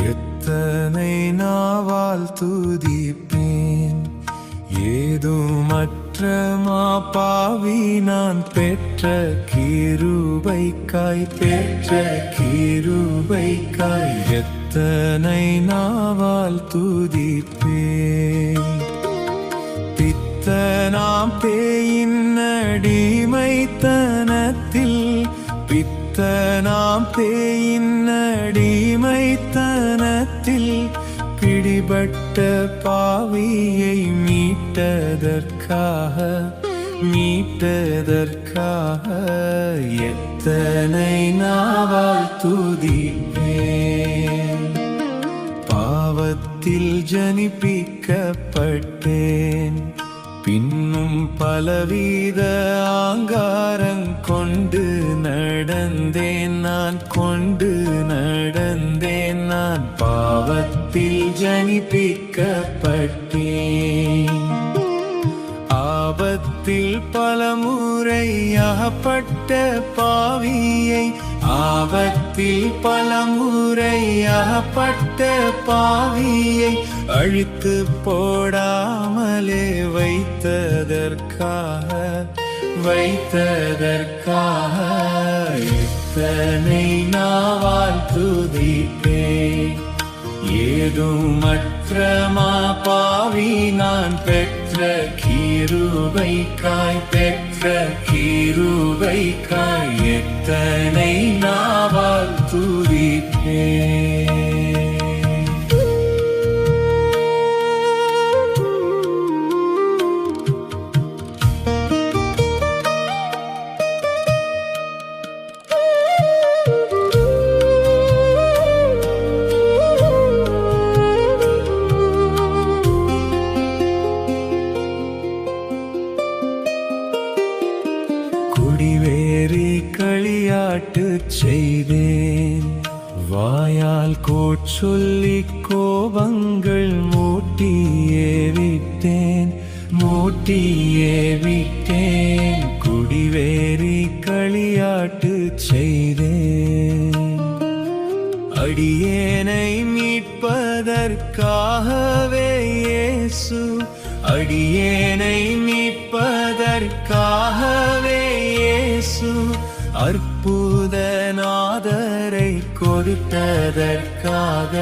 எத்தனை நாவால் துதிப்பேன், ஏதுமற்ற மாபாவி நான் பெற்ற கிருபைக்காய் எத்தனை நாவால் துதிப்பேன். பித்தனாம் பேயின் அடிமைத்தனத்தில் பிடிபட்ட பாவியை மீட்டதற்காக எத்தனை நாவால் துதிப்பேன். பாவத்தில் ஜனிப்பிக்கப்பட்டேன், பின்னும் பலவித ஆங்காரங்கொண்டு நடந்தேன் நான் பாவத்தில் ஜனிப்பிக்கப்பட்டேன். ஆபத்தில் பலமுறை அகப்பட்ட பாவியை அழித்து போடாமலே வைத்ததற்காக எத்தனை நாவால் துதிப்பேன். ஏதுமற்ற மாபாவி நான் பெற்ற கிருபைக்காய் எத்தனை நாவால் துதிப்பேன். குடிவேறி களியாட்டு செய்தேன், வாயால் கோச்சொல்லி கோபங்கள் மூட்டியே விட்டேன். குடிவேறி களியாட்டு செய்தேன், அடியேனை மீட்பதற்காகவே இயேசு அற்புத நாதரை கொடுத்ததற்காக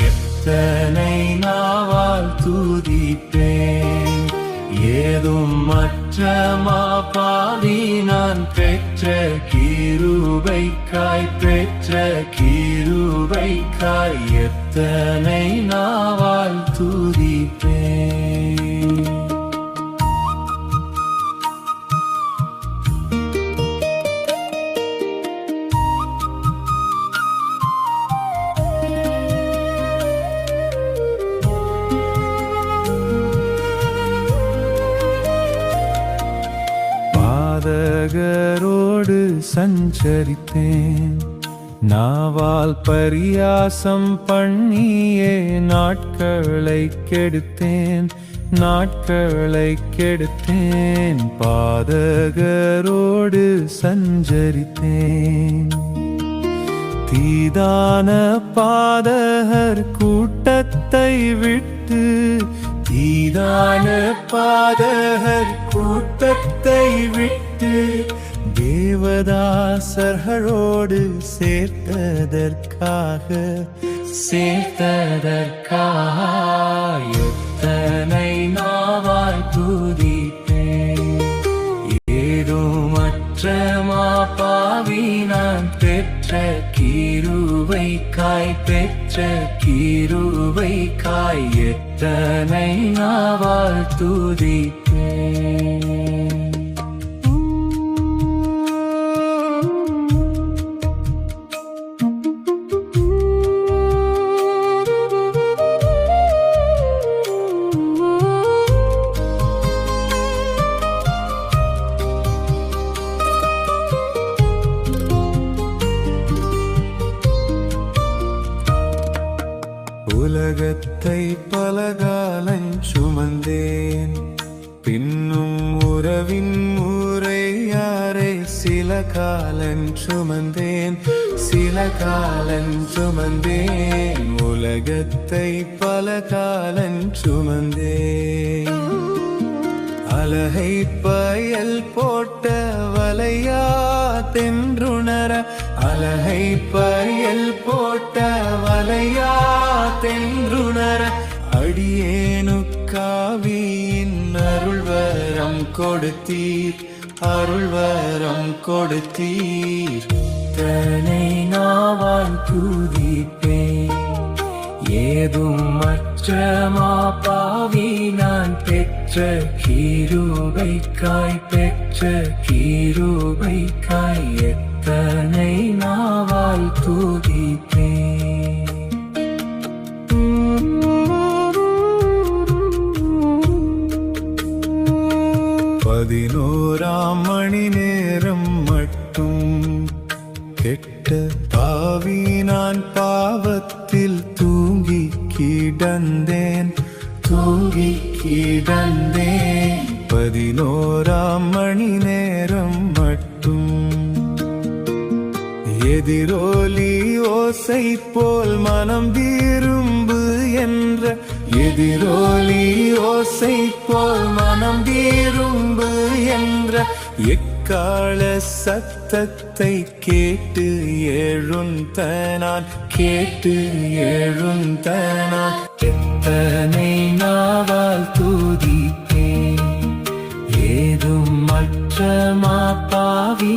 எத்தனை நாவால் துதிப்பேன். ஏதுமற்ற மாபாவி நான் பெற்ற கிருபைக்காய் எத்தனை நாவால் துதிப்பேன். பாதகரோடு சஞ்சரித்தேன், நாவால் பரியாசம் பண்ணியே நாட்களை கெடுத்தேன். பாதகரோடு சஞ்சரித்தேன், தீதான பாதகர் கூட்டத்தை விட்டு தேவதாசர்களோடு சேர்த்ததற்காக எத்தனை நாவால் துதிப்பேன். ஏதுமற்ற மாபாவி நான் பெற்ற கிருபைக்காய் எத்தனை நாவால் துதிப்பேன். உலகத்தை பலகாலம் சுமந்தேன், பின்னும் உறவின் முறையாரை சில காலம் சுமந்தேன், சில காலம் சுமந்தேன், உலகத்தை பல காலம் சுமந்தேன். அலகை பயல் போட்ட வலையா தென்றுணர, அலகை பயல் போட்ட வலையா தென்றுணர, அடியேனுக்காவியின் அருள்வரம் கொடுத்தீர், அருள்வரம் கொடுத்தீர். தனை நாவால் துதிப்பேன், ஏதும் மற்றமா பாவி நான் பெற்ற கிருபைக்காய், பெற்ற கிருபைக்காய் எத்தனை நாவால் துதிப்பேன். 11 மணி நேரம் மட்டும் கெட்ட பாவி நான் பாவத்தில் தூங்கி கிடந்தேன், தூங்கி கிடந்தேன். 11 மணி நேரம் மட்டும் எதிரொலி ஓசை போல் மனம் திரும்பு என்ற, எதிரொலி ஓசை போல் மனம் திரும்பு என்ற எக்கால சத்தத்தை கேட்டு எழுந்தனான், கேட்டு எழுந்தனான். எத்தனை நாவால் துதிப்பேன், ஏதும் மற்ற மாப்பாவி